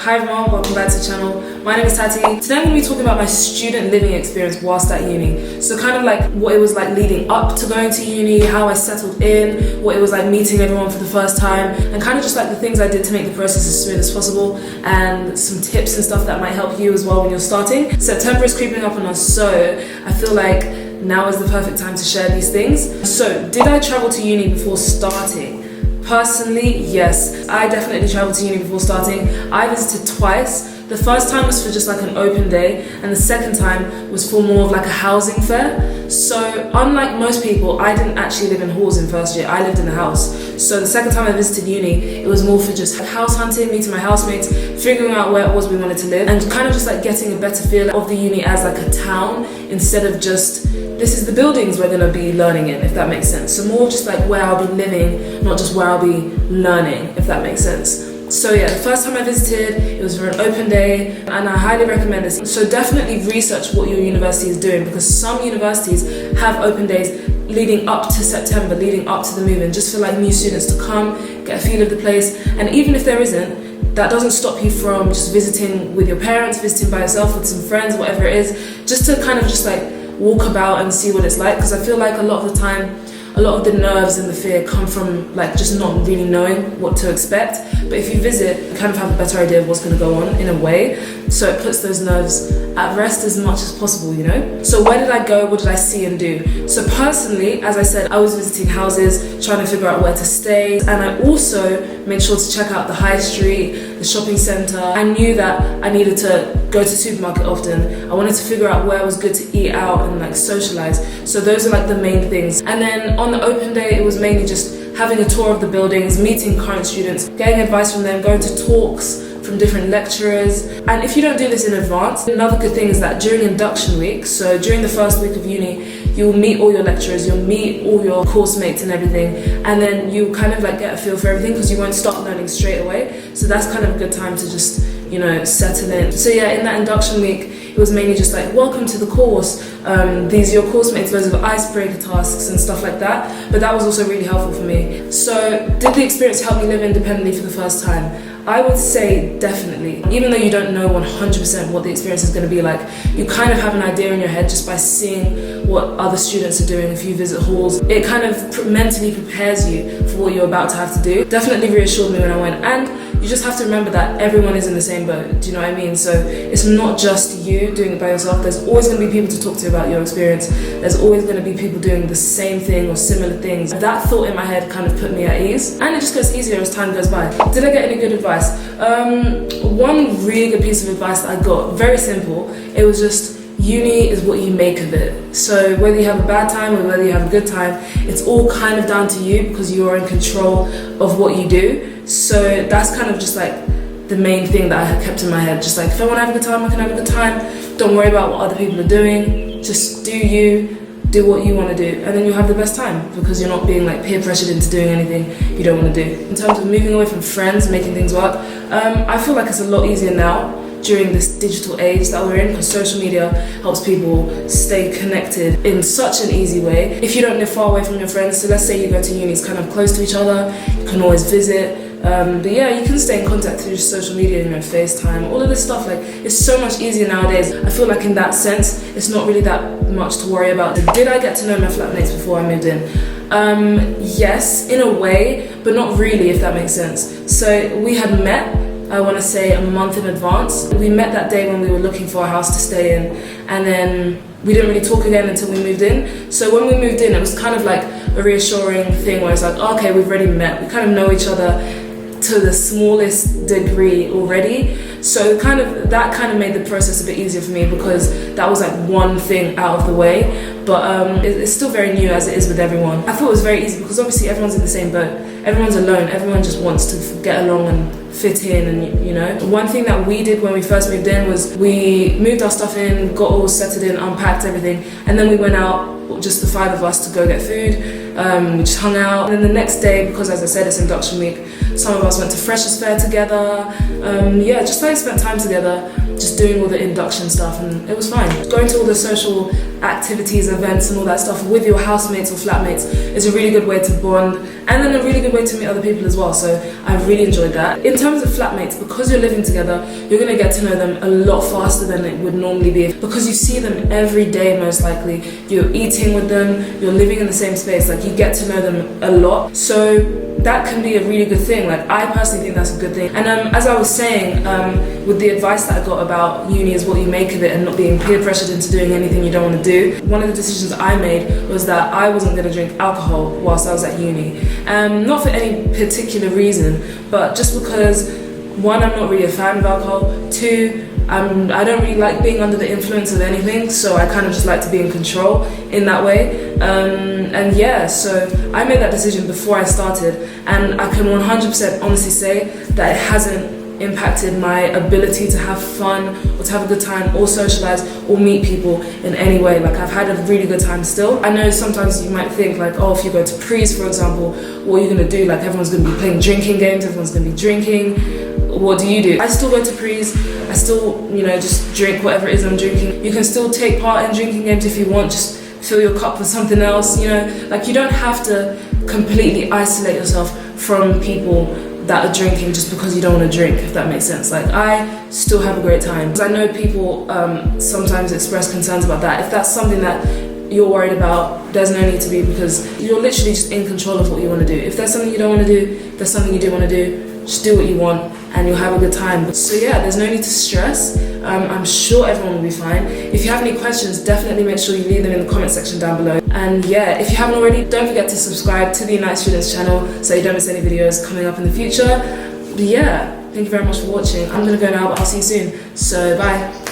Hi everyone, welcome back to the channel. My name is Tati. Today I'm going to be talking about my student living experience whilst at uni. So kind of like what it was like leading up to going to uni, how I settled in, what it was like meeting everyone for the first time, and kind of just like the things I did to make the process as smooth as possible, and some tips and stuff that might help you as well when you're starting. September is creeping up on us, so I feel like now is the perfect time to share these things. So did I travel to uni before starting? Personally, yes. I definitely traveled to uni before starting. I visited twice. The first time was for just like an open day, and the second time was for more of like a housing fair. So unlike most people, I didn't actually live in halls in first year. I lived in a house. So the second time I visited uni, it was more for just house hunting, meeting my housemates, figuring out where it was we wanted to live, and kind of just like getting a better feel of the uni as like a town instead of just this is the buildings we're gonna be learning in, if that makes sense. So more just like where I'll be living, not just where I'll be learning, if that makes sense. So yeah, the first time I visited, it was for an open day, and I highly recommend this. So definitely research what your university is doing, because some universities have open days leading up to September, leading up to the move-in, just for like new students to come, get a feel of the place. And even if there isn't, that doesn't stop you from just visiting with your parents, visiting by yourself with some friends, whatever it is, just to kind of just like walk about and see what it's like. Because I feel like a lot of the time, a lot of the nerves and the fear come from like just not really knowing what to expect. But if you visit, you kind of have a better idea of what's going to go on in a way. So it puts those nerves at rest as much as possible, you know? So where did I go? What did I see and do? So personally, as I said, I was visiting houses, trying to figure out where to stay. And I also made sure to check out the high street, the shopping centre. I knew that I needed to go to the supermarket often. I wanted to figure out where it was good to eat out and like socialise. So those are like the main things. And then on the open day, it was mainly just having a tour of the buildings, meeting current students, getting advice from them, going to talks from different lecturers. And if you don't do this in advance, another good thing is that during induction week, so during the first week of uni, you'll meet all your lecturers, you'll meet all your course mates and everything, and then you kind of like get a feel for everything because you won't start learning straight away. So that's kind of a good time to just, you know, settle in. So yeah, in that induction week, it was mainly just like, welcome to the course, these are your course mates, loads of icebreaker tasks and stuff like that. But that was also really helpful for me. So did the experience help me live independently for the first time? I would say definitely. Even though you don't know 100% what the experience is going to be like, you kind of have an idea in your head just by seeing what other students are doing if you visit halls. It kind of mentally prepares you for what you're about to have to do. Definitely reassured me when I went. And you just have to remember that everyone is in the same boat. Do you know what I mean? So it's not just you doing it by yourself. There's always going to be people to talk to about your experience. There's always going to be people doing the same thing or similar things. That thought in my head kind of put me at ease. And it just gets easier as time goes by. Did I get any good advice? One really good piece of advice that I got, very simple, it was just uni is what you make of it. So whether you have a bad time or whether you have a good time, it's all kind of down to you because you're in control of what you do. So that's kind of just like the main thing that I had kept in my head. Just like, if I want to have a good time, I can have a good time. Don't worry about what other people are doing. Just do you. Do what you want to do, and then you'll have the best time because you're not being like peer pressured into doing anything you don't want to do. In terms of moving away from friends, making things work, I feel like it's a lot easier now during this digital age that we're in, because social media helps people stay connected in such an easy way. If you don't live far away from your friends, so let's say you go to uni, it's kind of close to each other, you can always visit. But yeah, you can stay in contact through social media, you know, FaceTime, all of this stuff. Like, it's so much easier nowadays. I feel like in that sense, it's not really that much to worry about. Did I get to know my flatmates before I moved in? Yes, in a way, but not really, if that makes sense. So we had met, I want to say a month in advance. We met that day when we were looking for a house to stay in, and then we didn't really talk again until we moved in. So when we moved in, it was kind of like a reassuring thing where it's like, oh, okay, we've already met. We kind of know each other to the smallest degree already. So that kind of made the process a bit easier for me because that was like one thing out of the way. But it's still very new, as it is with everyone. I thought it was very easy because obviously everyone's in the same boat. Everyone's alone. Everyone just wants to get along and fit in, and you know. One thing that we did when we first moved in was we moved our stuff in, got all settled in, unpacked everything, and then we went out, just the five of us, to go get food. We just hung out, and then the next day, because as I said, it's induction week, some of us went to Freshers Fair together. Yeah, just like spent time together. just doing all the induction stuff, and it was fine. Going to all the social activities, events and all that stuff with your housemates or flatmates is a really good way to bond, and then a really good way to meet other people as well, so I really enjoyed that. In terms of flatmates, because you're living together, you're going to get to know them a lot faster than it would normally be, because you see them every day most likely, you're eating with them, you're living in the same space, like you get to know them a lot, so that can be a really good thing. Like, I personally think that's a good thing. And as I was saying, with the advice that I got about uni is what you make of it and not being peer pressured into doing anything you don't want to do, one of the decisions I made was that I wasn't going to drink alcohol whilst I was at uni. Not for any particular reason, but just because, one, I'm not really a fan of alcohol, two, I don't really like being under the influence of anything, so I kind of just like to be in control in that way. And yeah, so I made that decision before I started, and I can 100% honestly say that it hasn't impacted my ability to have fun or to have a good time or socialise or meet people in any way. Like, I've had a really good time still. I know sometimes you might think like, oh, if you go to prees, for example, what are you going to do? Like, everyone's going to be playing drinking games, everyone's going to be drinking. What do you do? I still go to prees, I still, just drink whatever it is I'm drinking. You can still take part in drinking games if you want, just fill your cup with something else, Like, you don't have to completely isolate yourself from people that are drinking just because you don't want to drink, if that makes sense. Like, I still have a great time. I know people sometimes express concerns about that. If that's something that you're worried about, there's no need to be, because you're literally just in control of what you want to do. If there's something you don't want to do, if there's something you do want to do, just do what you want and you'll have a good time. So yeah, there's no need to stress. I'm sure everyone will be fine. If you have any questions, definitely make sure you leave them in the comment section down below. And yeah, if you haven't already, don't forget to subscribe to the United Students channel so you don't miss any videos coming up in the future. But yeah, thank you very much for watching. I'm gonna go now, but I'll see you soon. So bye.